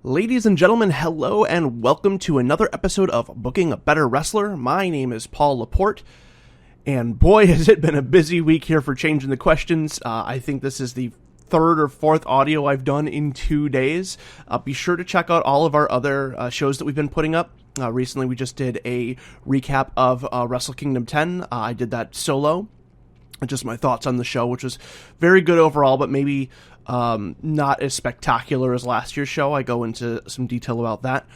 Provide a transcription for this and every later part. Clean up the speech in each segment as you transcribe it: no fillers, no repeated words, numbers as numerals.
Ladies and gentlemen, hello and welcome to another episode of Booking a Better Wrestler. My name is Paul LaPorte, and boy has it been a busy week here for Changing the Questions. I think this is the third or fourth audio I've done in 2 days. Be sure to check out all of our other shows that we've been putting up. Recently we just did a recap of Wrestle Kingdom 10. I did that solo. Just my thoughts on the show, which was very good overall, but maybe not as spectacular as last year's show. I go into some detail about that.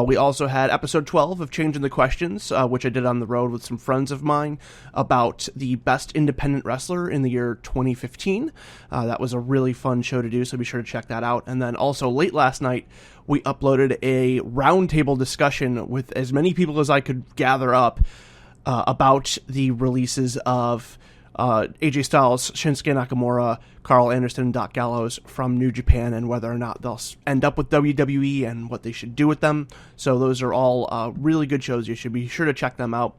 We also had episode 12 of Changing the Questions, which I did on the road with some friends of mine about the best independent wrestler in the year 2015. That was a really fun show to do, so be sure to check that out. And then also late last night, we uploaded a roundtable discussion with as many people as I could gather up about the releases of AJ Styles, Shinsuke Nakamura, Carl Anderson, and Doc Gallows from New Japan, and whether or not they'll end up with WWE and what they should do with them. So those are all really good shows. You should be sure to check them out.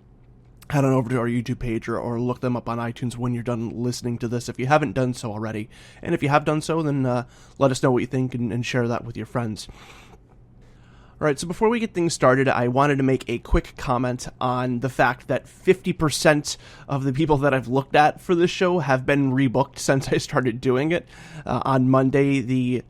Head on over to our YouTube page or look them up on iTunes when you're done listening to this if you haven't done so already. And if you have done so, then let us know what you think and share that with your friends. Alright, so before we get things started, I wanted to make a quick comment on the fact that 50% of the people that I've looked at for this show have been rebooked since I started doing it. On Monday, the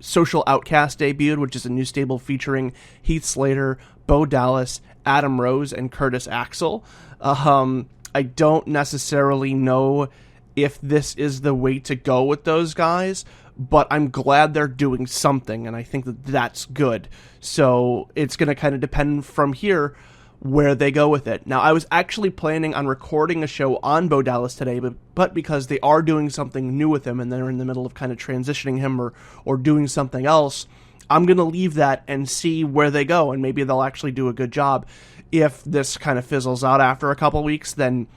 Social Outcast debuted, which is a new stable featuring Heath Slater, Bo Dallas, Adam Rose, and Curtis Axel. I don't necessarily know if this is the way to go with those guys, but I'm glad they're doing something, and I think that that's good. So it's going to kind of depend from here where they go with it. Now, I was actually planning on recording a show on Bo Dallas today, but because they are doing something new with him, and they're in the middle of kind of transitioning him or doing something else, I'm going to leave that and see where they go, and maybe they'll actually do a good job. If this kind of fizzles out after a couple weeks, then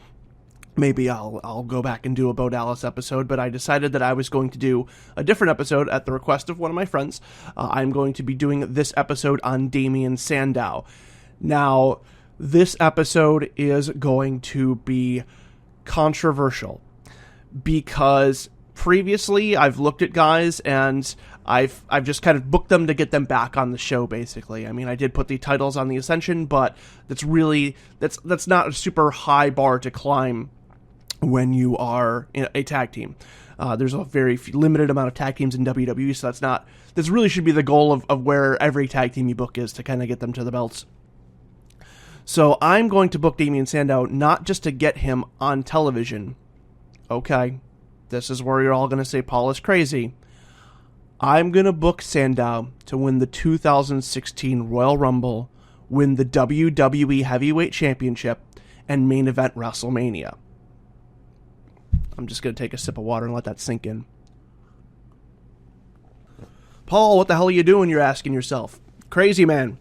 maybe I'll go back and do a Bo Dallas episode, but I decided that I was going to do a different episode at the request of one of my friends. I'm going to be doing this episode on Damien Sandow. Now, this episode is going to be controversial because previously I've looked at guys and I've just kind of booked them to get them back on the show, basically. I mean, I did put the titles on the Ascension, but that's not a super high bar to climb when you are in a tag team. There's a very limited amount of tag teams in WWE, so this really should be the goal of where every tag team you book is, to kind of get them to the belts. So I'm going to book Damien Sandow not just to get him on television. Okay, this is where you're all going to say Paul is crazy. I'm going to book Sandow to win the 2016 Royal Rumble, win the WWE Heavyweight Championship, and main event Wrestlemania. I'm just going to take a sip of water and let that sink in. Paul, what the hell are you doing, you're asking yourself? Crazy man.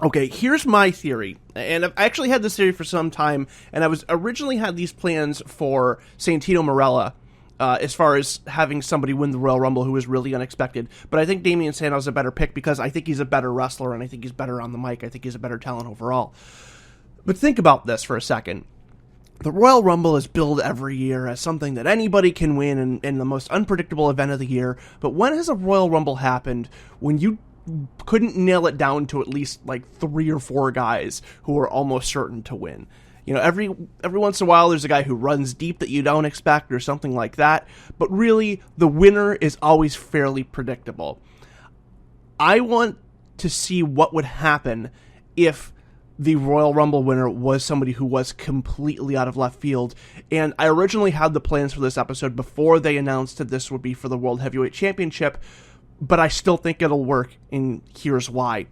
Okay, here's my theory. And I've actually had this theory for some time, and I was originally had these plans for Santino Marella, as far as having somebody win the Royal Rumble who was really unexpected. But I think Damien Sandow is a better pick because I think he's a better wrestler, and I think he's better on the mic. I think he's a better talent overall. But think about this for a second. The Royal Rumble is billed every year as something that anybody can win in the most unpredictable event of the year. But when has a Royal Rumble happened when you couldn't nail it down to at least like 3 or 4 guys who are almost certain to win? You know, every once in a while there's a guy who runs deep that you don't expect or something like that. But really, the winner is always fairly predictable. I want to see what would happen if the Royal Rumble winner was somebody who was completely out of left field. And I originally had the plans for this episode before they announced that this would be for the World Heavyweight Championship, but I still think it'll work, and here's why.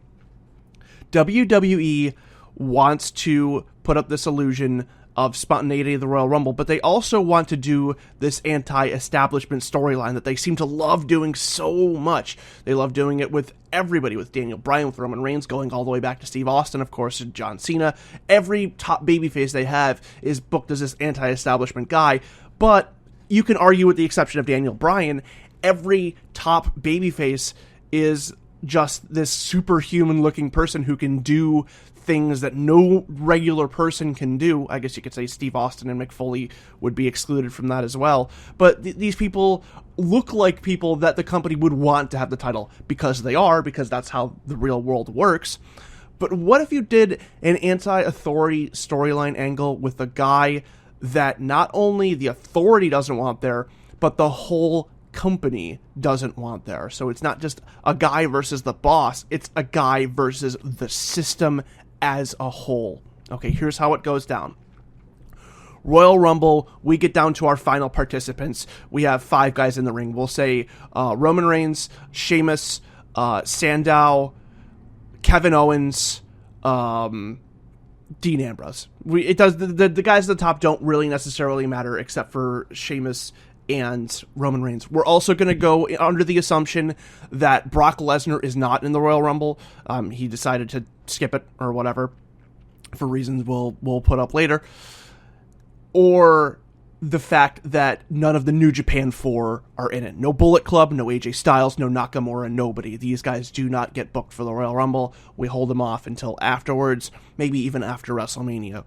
WWE wants to put up this illusion of spontaneity of the Royal Rumble, but they also want to do this anti-establishment storyline that they seem to love doing so much. They love doing it with everybody, with Daniel Bryan, with Roman Reigns, going all the way back to Steve Austin, of course, and John Cena. Every top babyface they have is booked as this anti-establishment guy, but you can argue, with the exception of Daniel Bryan, every top babyface is just this superhuman looking person who can do things that no regular person can do. I guess you could say Steve Austin and Mick Foley would be excluded from that as well. But these people look like people that the company would want to have the title because that's how the real world works. But what if you did an anti-authority storyline angle with a guy that not only the authority doesn't want there, but the whole company doesn't want there? So it's not just a guy versus the boss, it's a guy versus the system as a whole. Okay, here's how it goes down. Royal Rumble, we get down to our final participants. We have 5 guys in the ring. We'll say Roman Reigns, Sheamus, Sandow, Kevin Owens, Dean Ambrose. The guys at the top don't really necessarily matter except for Sheamus and Roman Reigns. We're also going to go under the assumption that Brock Lesnar is not in the Royal Rumble. He decided to skip it or whatever for reasons we'll put up later. Or the fact that none of the New Japan 4 are in it. No Bullet Club, no AJ Styles, no Nakamura, nobody. These guys do not get booked for the Royal Rumble. We hold them off until afterwards, maybe even after WrestleMania.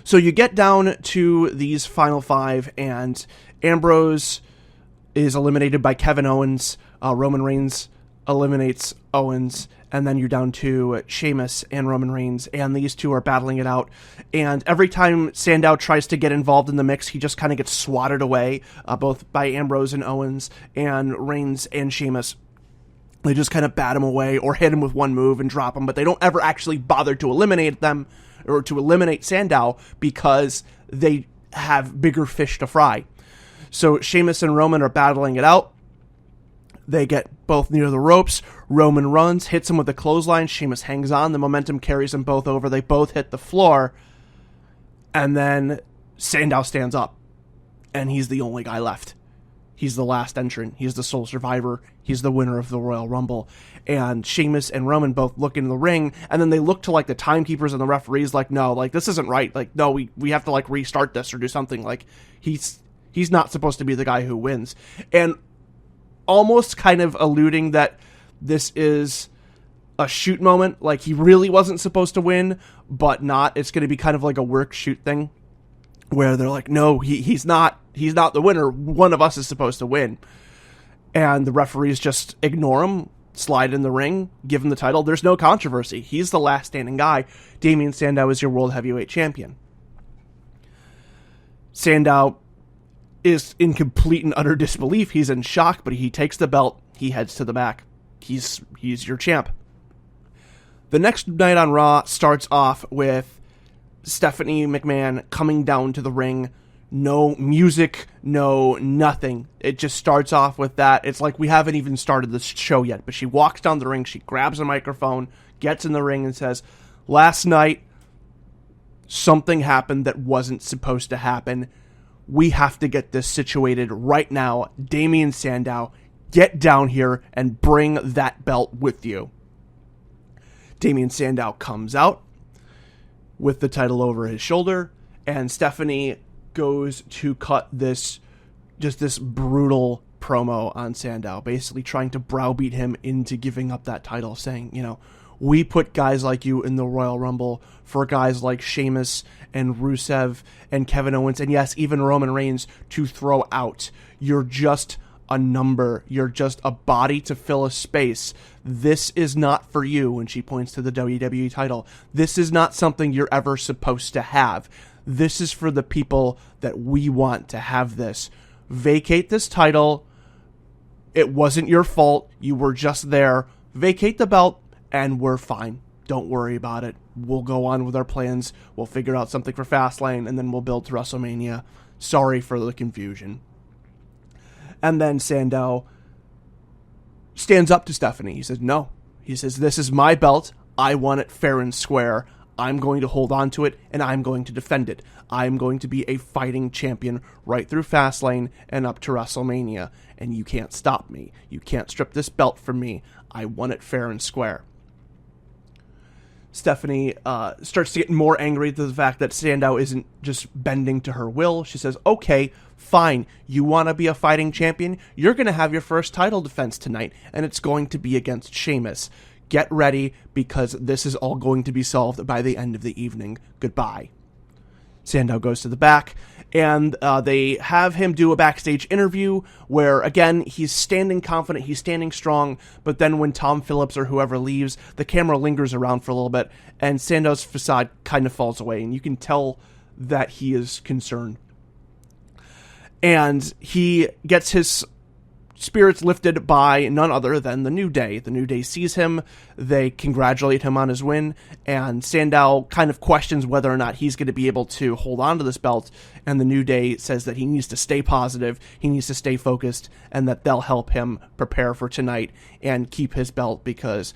So you get down to these final 5, and Ambrose is eliminated by Kevin Owens. Roman Reigns eliminates Owens. And then you're down to Sheamus and Roman Reigns, and these two are battling it out. And every time Sandow tries to get involved in the mix, he just kind of gets swatted away, both by Ambrose and Owens, and Reigns and Sheamus. They just kind of bat him away or hit him with one move and drop him, but they don't ever actually bother to eliminate them or to eliminate Sandow because they have bigger fish to fry. So Sheamus and Roman are battling it out. They get both near the ropes. Roman runs, hits him with a clothesline. Sheamus hangs on. The momentum carries them both over. They both hit the floor. And then Sandow stands up. And he's the only guy left. He's the last entrant. He's the sole survivor. He's the winner of the Royal Rumble. And Sheamus and Roman both look in the ring. And then they look to, like, the timekeepers and the referees like, no, like, this isn't right. Like, no, we have to, like, restart this or do something. Like, he's not supposed to be the guy who wins. And almost kind of alluding that this is a shoot moment, like he really wasn't supposed to win, but not. It's going to be kind of like a work shoot thing where they're like, no, he's not the winner. One of us is supposed to win. And the referees just ignore him, slide in the ring, give him the title. There's no controversy. He's the last standing guy. Damien Sandow is your World Heavyweight Champion. Sandow is in complete and utter disbelief. He's in shock, but he takes the belt. He heads to the back. He's your champ. The next night on Raw starts off with Stephanie McMahon coming down to the ring. No music, no nothing. It just starts off with that. It's like we haven't even started the show yet, but she walks down the ring. She grabs a microphone, gets in the ring and says, last night, something happened that wasn't supposed to happen. We have to get this situated right now. Damien Sandow, get down here and bring that belt with you. Damien Sandow comes out with the title over his shoulder, and Stephanie goes to cut this brutal promo on Sandow, basically trying to browbeat him into giving up that title, saying, we put guys like you in the Royal Rumble for guys like Sheamus and Rusev and Kevin Owens, and yes, even Roman Reigns, to throw out. You're just a number. You're just a body to fill a space. This is not for you, and she points to the WWE title. This is not something you're ever supposed to have. This is for the people that we want to have this. Vacate this title. It wasn't your fault. You were just there. Vacate the belt. And we're fine. Don't worry about it. We'll go on with our plans. We'll figure out something for Fastlane, and then we'll build to WrestleMania. Sorry for the confusion. And then Sandow stands up to Stephanie. He says, no. He says, this is my belt. I want it fair and square. I'm going to hold on to it, and I'm going to defend it. I'm going to be a fighting champion right through Fastlane and up to WrestleMania. And you can't stop me. You can't strip this belt from me. I want it fair and square. Stephanie starts to get more angry at the fact that Sandow isn't just bending to her will. She says, okay, fine. You want to be a fighting champion? You're going to have your first title defense tonight, and it's going to be against Sheamus. Get ready, because this is all going to be solved by the end of the evening. Goodbye. Sandow goes to the back, and they have him do a backstage interview where, again, he's standing confident, he's standing strong, but then when Tom Phillips or whoever leaves, the camera lingers around for a little bit, and Sandow's facade kind of falls away, and you can tell that he is concerned. And he gets his spirits lifted by none other than the New Day. The New Day sees him, they congratulate him on his win, and Sandow kind of questions whether or not he's going to be able to hold on to this belt, and the New Day says that he needs to stay positive, he needs to stay focused, and that they'll help him prepare for tonight and keep his belt, because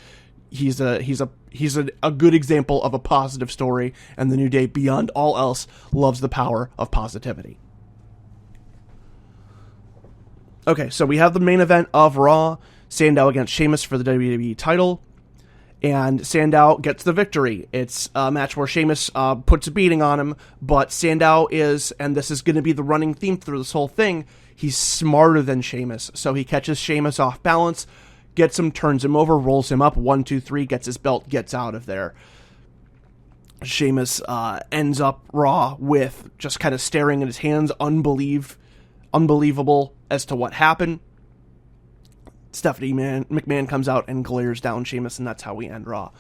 he's a good example of a positive story, and the New Day, beyond all else, loves the power of positivity. Okay, so we have the main event of Raw, Sandow against Sheamus for the WWE title, and Sandow gets the victory. It's a match where Sheamus puts a beating on him, but Sandow is, and this is going to be the running theme through this whole thing, he's smarter than Sheamus, so he catches Sheamus off balance, gets him, turns him over, rolls him up, 1, 2, 3, gets his belt, gets out of there. Sheamus ends up Raw with just kind of staring at his hands, unbelievable as to what happened. Stephanie McMahon comes out and glares down Sheamus, and that's how we end Raw.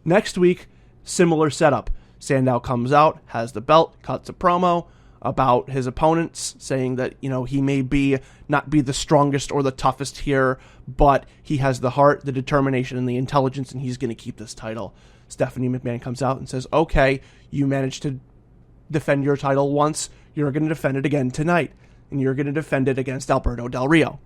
Next week, similar setup. Sandow comes out, has the belt, cuts a promo about his opponents, saying that, he may not be the strongest or the toughest here, but he has the heart, the determination, and the intelligence, and he's going to keep this title. Stephanie McMahon comes out and says, okay, you managed to defend your title once, you're going to defend it again tonight, and you're going to defend it against Alberto Del Rio.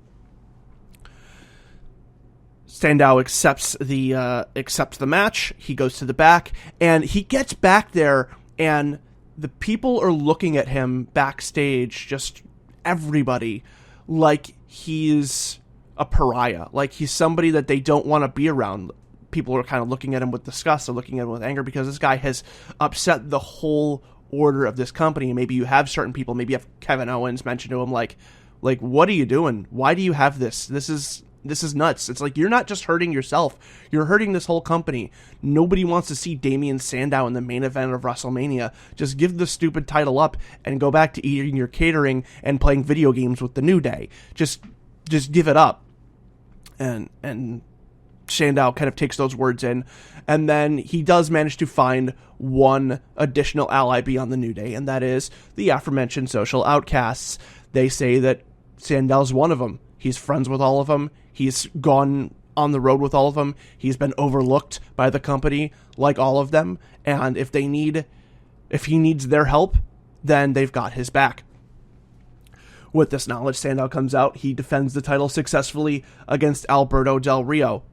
Sandow accepts the match. He goes to the back, and he gets back there, and the people are looking at him backstage, just everybody, like he's a pariah, like he's somebody that they don't want to be around. People are kind of looking at him with disgust, or looking at him with anger, because this guy has upset the whole order of this company. Maybe you have certain people, maybe you have Kevin Owens mentioned to him, like what are you doing? Why do you have this? This is nuts. It's like, you're not just hurting yourself, you're hurting this whole company. Nobody wants to see Damien Sandow in the main event of WrestleMania. Just give the stupid title up and go back to eating your catering and playing video games with the New Day. Just give it up. And Sandow kind of takes those words in, and then he does manage to find one additional ally beyond the New Day, and that is the aforementioned Social Outcasts. They say that Sandow's one of them. He's friends with all of them. He's gone on the road with all of them. He's been overlooked by the company like all of them, and if he needs their help, then they've got his back. With this knowledge, Sandow comes out. He defends the title successfully against Alberto Del Rio.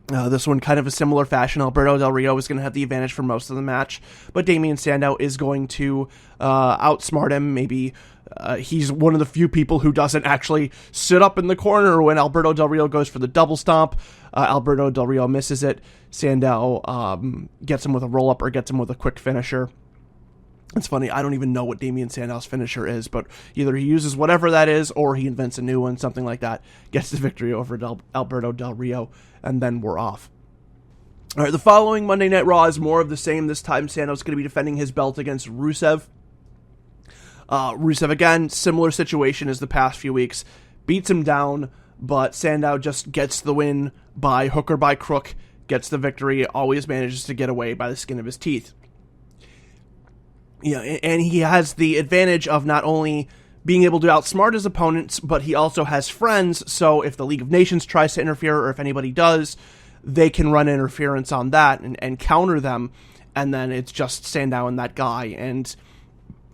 This one kind of a similar fashion. Alberto Del Rio is going to have the advantage for most of the match, but Damien Sandow is going to outsmart him. Maybe he's one of the few people who doesn't actually sit up in the corner when Alberto Del Rio goes for the double stomp. Alberto Del Rio misses it. Sandow gets him with a roll-up or gets him with a quick finisher. It's funny, I don't even know what Damien Sandow's finisher is, but either he uses whatever that is, or he invents a new one, something like that, gets the victory over Alberto Del Rio, and then we're off. All right, the following Monday Night Raw is more of the same. This time, Sandow's going to be defending his belt against Rusev. Rusev, again, similar situation as the past few weeks, beats him down, but Sandow just gets the win by hook or by crook, gets the victory, always manages to get away by the skin of his teeth. And he has the advantage of not only being able to outsmart his opponents, but he also has friends, so if the League of Nations tries to interfere, or if anybody does, they can run interference on that and counter them, and then it's just Sandow and that guy, and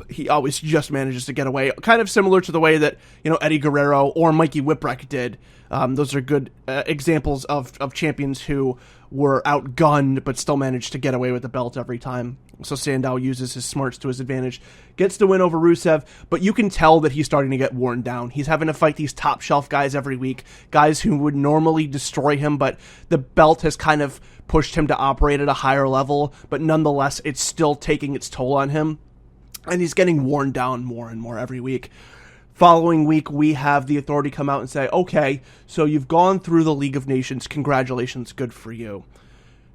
he always just manages to get away, kind of similar to the way that, Eddie Guerrero or Mikey Whipwreck did. Those are good examples of champions who were outgunned, but still managed to get away with the belt every time. So Sandow uses his smarts to his advantage, gets the win over Rusev, but you can tell that he's starting to get worn down. He's having to fight these top shelf guys every week, guys who would normally destroy him, but the belt has kind of pushed him to operate at a higher level, but nonetheless, it's still taking its toll on him, and he's getting worn down more and more every week. Following week, we have the Authority come out and say, okay, so you've gone through the League of Nations. Congratulations. Good for you.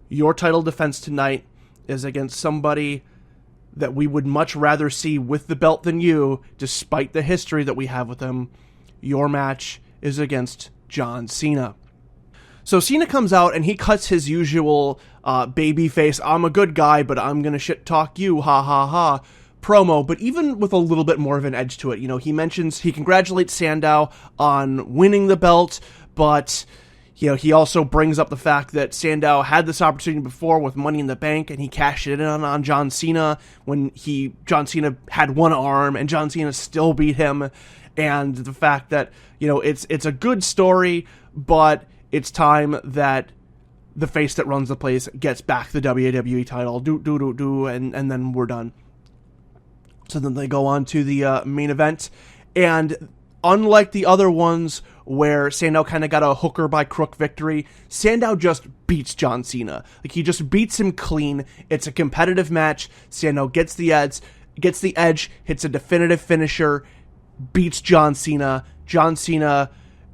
Your title defense tonight is against somebody that we would much rather see with the belt than you, despite the history that we have with him. Your match is against John Cena. So Cena comes out and he cuts his usual baby face, I'm a good guy, but I'm going to shit talk you, ha ha ha, promo, but even with a little bit more of an edge to it. He congratulates Sandow on winning the belt, but he also brings up the fact that Sandow had this opportunity before with Money in the Bank, and he cashed it in on John Cena when John Cena had one arm, and John Cena still beat him, and the fact that, it's a good story, but it's time that the face that runs the place gets back the WWE title, and then we're done. So then they go on to the main event, and unlike the other ones where Sandow kind of got a hooker by crook victory, Sandow just beats John Cena. He just beats him clean. It's a competitive match. Sandow gets the edge, hits a definitive finisher, beats John Cena. John Cena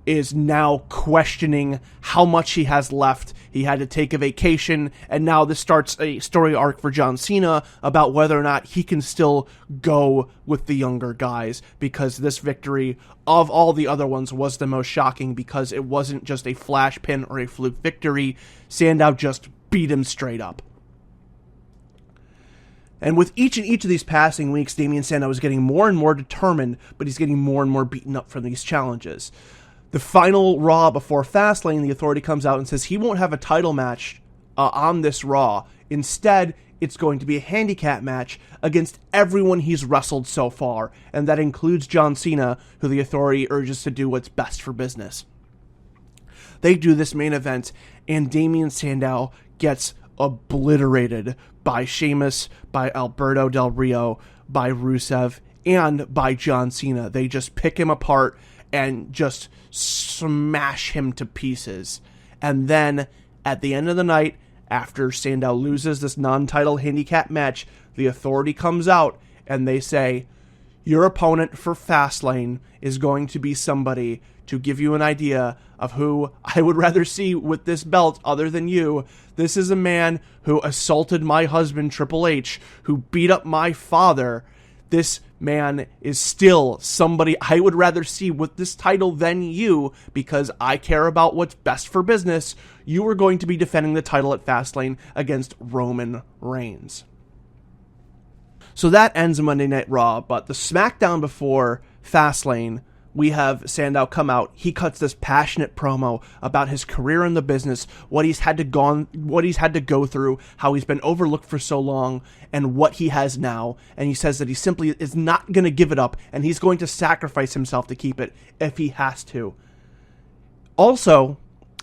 is now questioning how much he has left. He had to take a vacation, and now this starts a story arc for John Cena about whether or not he can still go with the younger guys, because this victory of all the other ones was the most shocking, because it wasn't just a flash pin or a fluke victory. Sandow just beat him straight up. And with each of these passing weeks, Damien Sandow is getting more and more determined, but he's getting more and more beaten up from these challenges. The final Raw before Fastlane, the Authority comes out and says he won't have a title match on this Raw. Instead, it's going to be a handicap match against everyone he's wrestled so far, and that includes John Cena, who the Authority urges to do what's best for business. They do this main event, and Damien Sandow gets obliterated by Sheamus, by Alberto Del Rio, by Rusev, and by John Cena. They just pick him apart and just smash him to pieces. And then, at the end of the night, after Sandow loses this non-title handicap match, the Authority comes out and they say, your opponent for Fastlane is going to be somebody, to give you an idea of who I would rather see with this belt other than you. This is a man who assaulted my husband, Triple H, who beat up my father. This man is still somebody I would rather see with this title than you, because I care about what's best for business. You are going to be defending the title at Fastlane against Roman Reigns. So that ends Monday Night Raw, but the SmackDown before Fastlane, we have Sandow come out. He cuts this passionate promo about his career in the business, what he's had to go through, how he's been overlooked for so long, and what he has now. And he says that he simply is not going to give it up, and he's going to sacrifice himself to keep it if he has to. Also,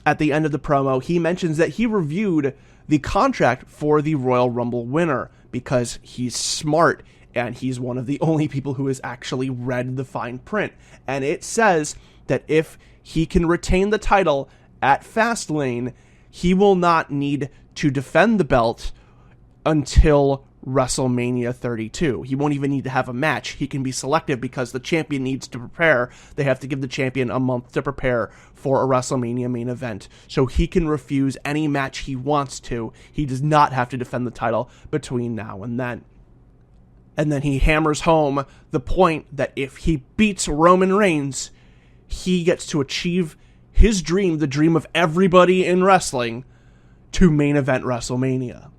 at the end of the promo, he mentions that he reviewed the contract for the Royal Rumble winner because he's smart, and he's one of the only people who has actually read the fine print. And it says that if he can retain the title at Fastlane, he will not need to defend the belt until WrestleMania 32. He won't even need to have a match. He can be selective because the champion needs to prepare. They have to give the champion a month to prepare for a WrestleMania main event. So he can refuse any match he wants to. He does not have to defend the title between now and then. And then he hammers home the point that if he beats Roman Reigns, he gets to achieve his dream, the dream of everybody in wrestling, to main event WrestleMania.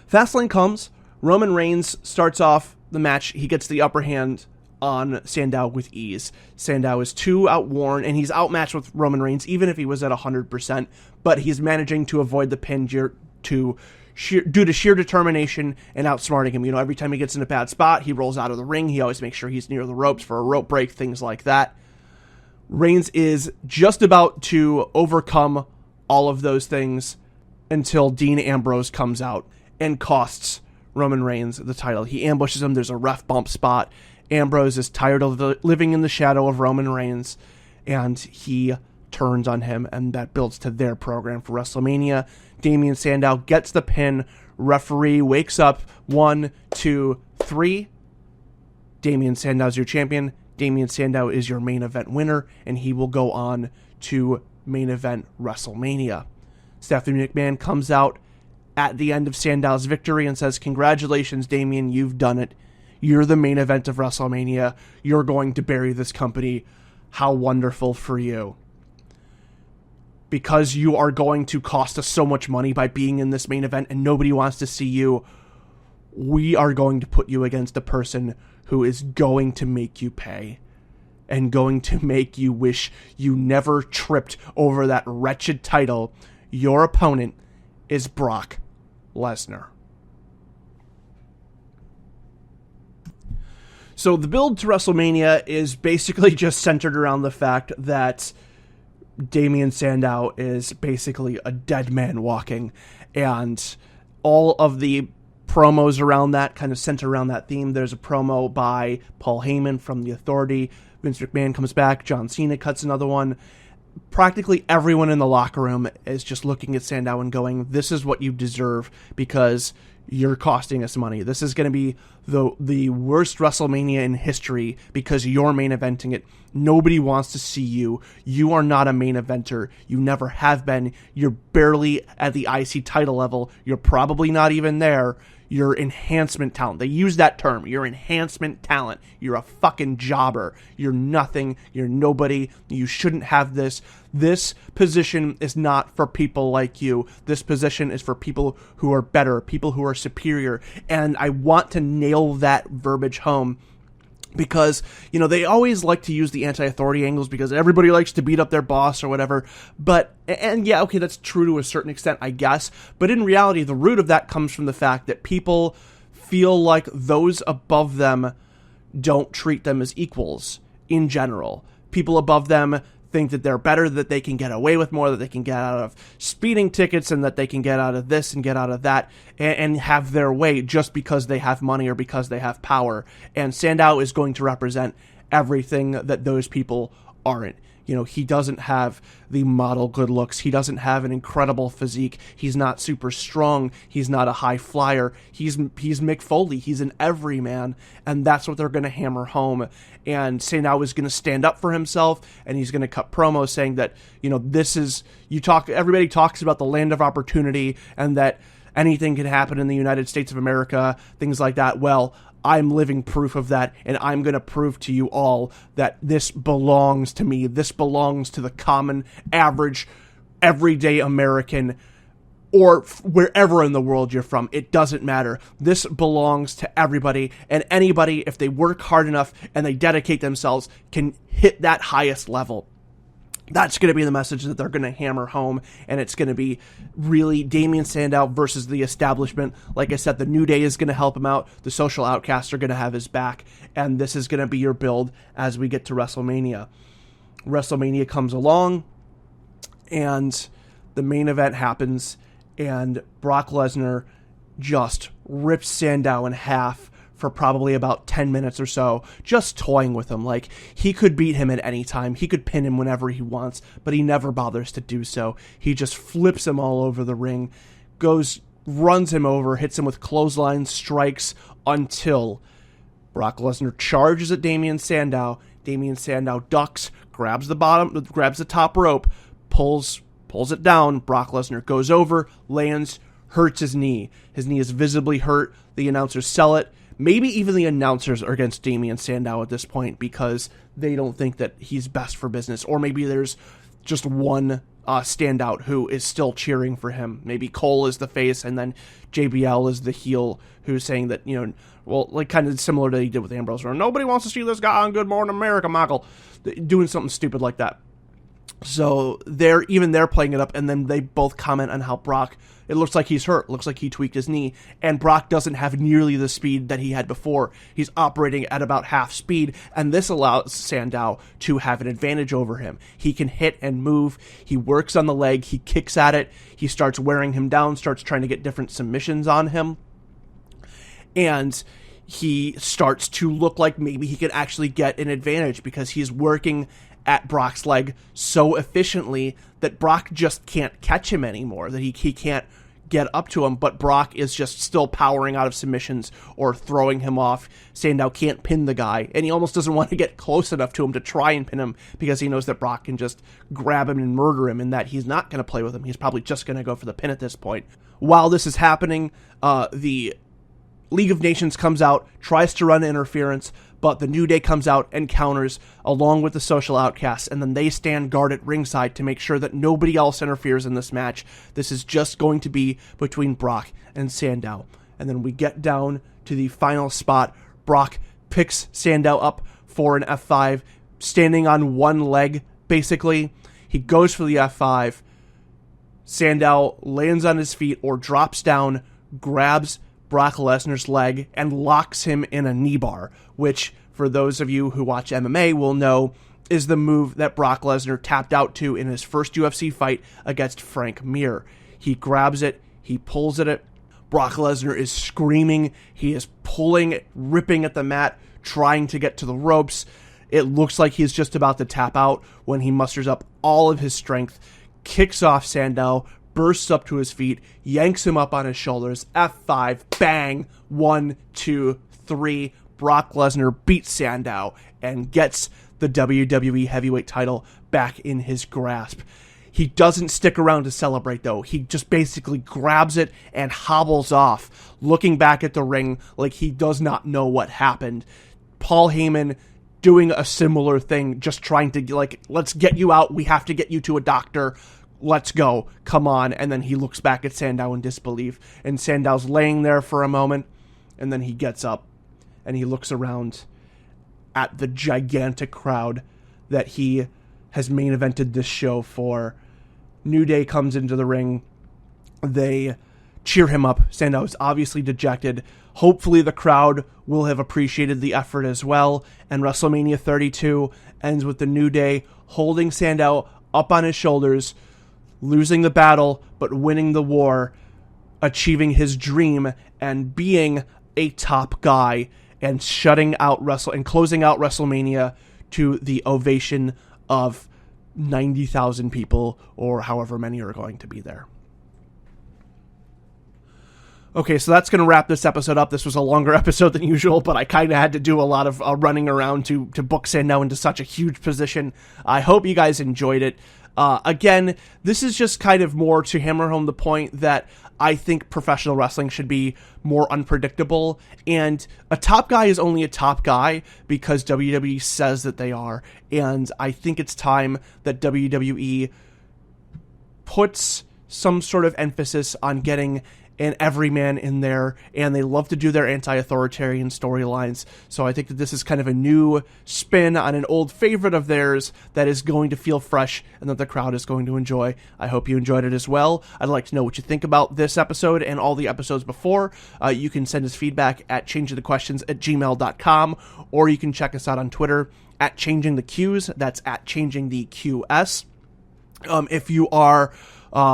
Fastlane comes. Roman Reigns starts off the match. He gets the upper hand on Sandow with ease. Sandow is too outworn, and he's outmatched with Roman Reigns, even if he was at 100%, but he's managing to avoid the pin due to sheer determination and outsmarting him. Every time he gets in a bad spot, he rolls out of the ring. He always makes sure he's near the ropes for a rope break, things like that. Reigns is just about to overcome all of those things until Dean Ambrose comes out and costs Roman Reigns the title. He ambushes him. There's a ref bump spot. Ambrose is tired of living in the shadow of Roman Reigns, and he turns on him, and that builds to their program for WrestleMania. Damien Sandow gets the pin. Referee wakes up. 1, 2, 3. Damien Sandow is your champion. Damien Sandow is your main event winner, and he will go on to main event WrestleMania. Stephanie McMahon comes out at the end of Sandow's victory and says, "Congratulations, Damien, you've done it. You're the main event of WrestleMania. You're going to bury this company. How wonderful for you. Because you are going to cost us so much money by being in this main event and nobody wants to see you, we are going to put you against a person who is going to make you pay and going to make you wish you never tripped over that wretched title. Your opponent is Brock Lesnar." So the build to WrestleMania is basically just centered around the fact that Damien Sandow is basically a dead man walking, and all of the promos around that kind of center around that theme. There's a promo by Paul Heyman from The Authority. Vince McMahon comes back. John Cena cuts another one. Practically everyone in the locker room is just looking at Sandow and going, "This is what you deserve because you're costing us money. This is going to be the worst WrestleMania in history because you're main eventing it. Nobody wants to see you. You are not a main eventer. You never have been. You're barely at the IC title level. You're probably not even there. You're enhancement talent." They use that term. You're enhancement talent. You're a fucking jobber. You're nothing. You're nobody. You shouldn't have this. This position is not for people like you. This position is for people who are better, people who are superior. And I want to nail that verbiage home because, you know, they always like to use the anti-authority angles because everybody likes to beat up their boss or whatever. But, and yeah, okay, that's true to a certain extent, I guess. But in reality, the root of that comes from the fact that people feel like those above them don't treat them as equals in general. People above them think that they're better, that they can get away with more, that they can get out of speeding tickets and that they can get out of this and get out of that and have their way just because they have money or because they have power. And Sandow is going to represent everything that those people aren't. You know, he doesn't have the model good looks. He doesn't have an incredible physique. He's not super strong. He's not a high flyer. He's Mick Foley. He's an everyman, and that's what they're going to hammer home. And Sandow is going to stand up for himself, and he's going to cut promos saying that, you know, this is, everybody talks about the land of opportunity and that anything can happen in the United States of America, things like that. Well, I'm living proof of that, and I'm going to prove to you all that this belongs to me. This belongs to the common, average, everyday American, or wherever in the world you're from. It doesn't matter. This belongs to everybody, and anybody, if they work hard enough and they dedicate themselves, can hit that highest level. That's going to be the message that they're going to hammer home, and it's going to be really Damien Sandow versus the establishment. Like I said, the New Day is going to help him out. The social outcasts are going to have his back, and this is going to be your build as we get to WrestleMania. WrestleMania comes along, and the main event happens, and Brock Lesnar just rips Sandow in half for probably about 10 minutes or so, just toying with him. Like, he could beat him at any time. He could pin him whenever he wants, but he never bothers to do so. He just flips him all over the ring, runs him over, hits him with clothesline strikes until Brock Lesnar charges at Damien Sandow. Damien Sandow ducks, grabs the top rope, pulls it down. Brock Lesnar goes over, lands, hurts his knee. His knee is visibly hurt. The announcers sell it. Maybe even the announcers are against Damien Sandow at this point because they don't think that he's best for business. Or maybe there's just one standout who is still cheering for him. Maybe Cole is the face and then JBL is the heel who's saying that, you know, well, like kind of similar to he did with Ambrose, where nobody wants to see this guy on Good Morning America, Michael, doing something stupid like that. So they're playing it up, and then they both comment on how Brock, it looks like he's hurt, looks like he tweaked his knee, and Brock doesn't have nearly the speed that he had before. He's operating at about half speed, and this allows Sandow to have an advantage over him. He can hit and move, he works on the leg, he kicks at it, he starts wearing him down, starts trying to get different submissions on him, and he starts to look like maybe he could actually get an advantage because he's working at Brock's leg so efficiently that Brock just can't catch him anymore, that he can't get up to him, but Brock is just still powering out of submissions or throwing him off. Sandow can't pin the guy, and he almost doesn't want to get close enough to him to try and pin him because he knows that Brock can just grab him and murder him, and that he's not going to play with him. He's probably just going to go for the pin at this point. While this is happening, the League of Nations comes out, tries to run interference, but the New Day comes out and counters along with the Social Outcasts, and then they stand guard at ringside to make sure that nobody else interferes in this match. This is just going to be between Brock and Sandow. And then we get down to the final spot. Brock picks Sandow up for an F5, standing on one leg, basically. He goes for the F5. Sandow lands on his feet or drops down, grabs Brock Lesnar's leg, and locks him in a knee bar, which, for those of you who watch MMA, will know is the move that Brock Lesnar tapped out to in his first UFC fight against Frank Mir. He grabs it, he pulls at it. Brock Lesnar is screaming, he is pulling, ripping at the mat, trying to get to the ropes. It looks like he's just about to tap out when he musters up all of his strength, kicks off Sandow, bursts up to his feet, yanks him up on his shoulders, F5, bang, 1, 2, 3. Brock Lesnar beats Sandow and gets the WWE Heavyweight title back in his grasp. He doesn't stick around to celebrate, though. He just basically grabs it and hobbles off, looking back at the ring like he does not know what happened. Paul Heyman doing a similar thing, just trying to, like, let's get you out. We have to get you to a doctor. Let's go. Come on. And then he looks back at Sandow in disbelief. And Sandow's laying there for a moment. And then he gets up. And he looks around at the gigantic crowd that he has main evented this show for. New Day comes into the ring. They cheer him up. Sandow is obviously dejected. Hopefully the crowd will have appreciated the effort as well. And WrestleMania 32 ends with the New Day holding Sandow up on his shoulders, losing the battle, but winning the war, achieving his dream, and being a top guy, and shutting out and closing out WrestleMania to the ovation of 90,000 people, or however many are going to be there. Okay, so that's going to wrap this episode up. This was a longer episode than usual, but I kind of had to do a lot of running around to book Sandow into such a huge position. I hope you guys enjoyed it. Again, this is just kind of more to hammer home the point that I think professional wrestling should be more unpredictable, and a top guy is only a top guy because WWE says that they are, and I think it's time that WWE puts some sort of emphasis on getting an everyman in there, and they love to do their anti-authoritarian storylines, so I think that this is kind of a new spin on an old favorite of theirs that is going to feel fresh and that the crowd is going to enjoy. I hope you enjoyed it as well. I'd like to know what you think about this episode and all the episodes before. You can send us feedback at changingthequestions@gmail.com, or you can check us out on Twitter at changingtheqs. That's at changingtheqs. If you are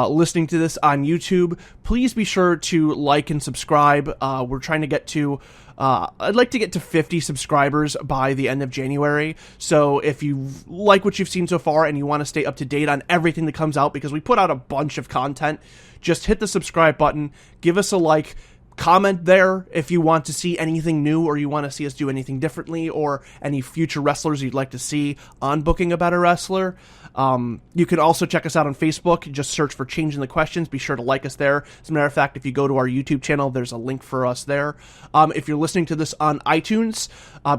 listening to this on YouTube, please be sure to like and subscribe. We're trying to get to, I'd like to get to 50 subscribers by the end of January. So if you like what you've seen so far and you want to stay up to date on everything that comes out, because we put out a bunch of content, just hit the subscribe button, give us a like, comment there if you want to see anything new, or you want to see us do anything differently, or any future wrestlers you'd like to see on Booking a Better Wrestler. You can also check us out on Facebook. Just search for Changing the Questions. Be sure to like us there. As a matter of fact, if you go to our YouTube channel, there's a link for us there. If you're listening to this on iTunes,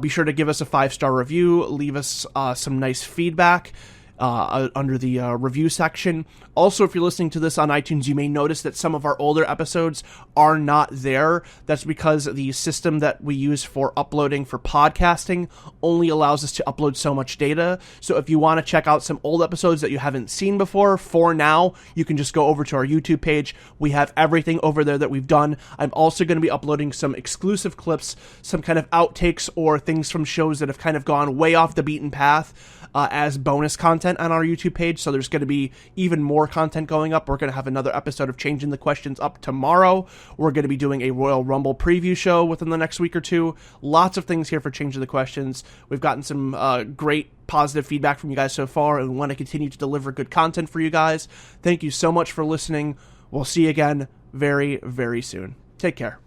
be sure to give us a 5-star review. Leave us some nice feedback under the review section. Also, if you're listening to this on iTunes, you may notice that some of our older episodes are not there. That's because the system that we use for uploading for podcasting only allows us to upload so much data. So if you want to check out some old episodes that you haven't seen before, for now, you can just go over to our YouTube page. We have everything over there that we've done. I'm also going to be uploading some exclusive clips, some kind of outtakes or things from shows that have kind of gone way off the beaten path, as bonus content on our YouTube page. So there's going to be even more content going up. We're going to have another episode of Changing the Questions up tomorrow. We're going to be doing a Royal Rumble preview show within the next week or two. Lots of things here for Changing the Questions. We've gotten some great positive feedback from you guys so far, and we want to continue to deliver good content for you guys. Thank you so much for listening. We'll see you again very, very soon. Take care.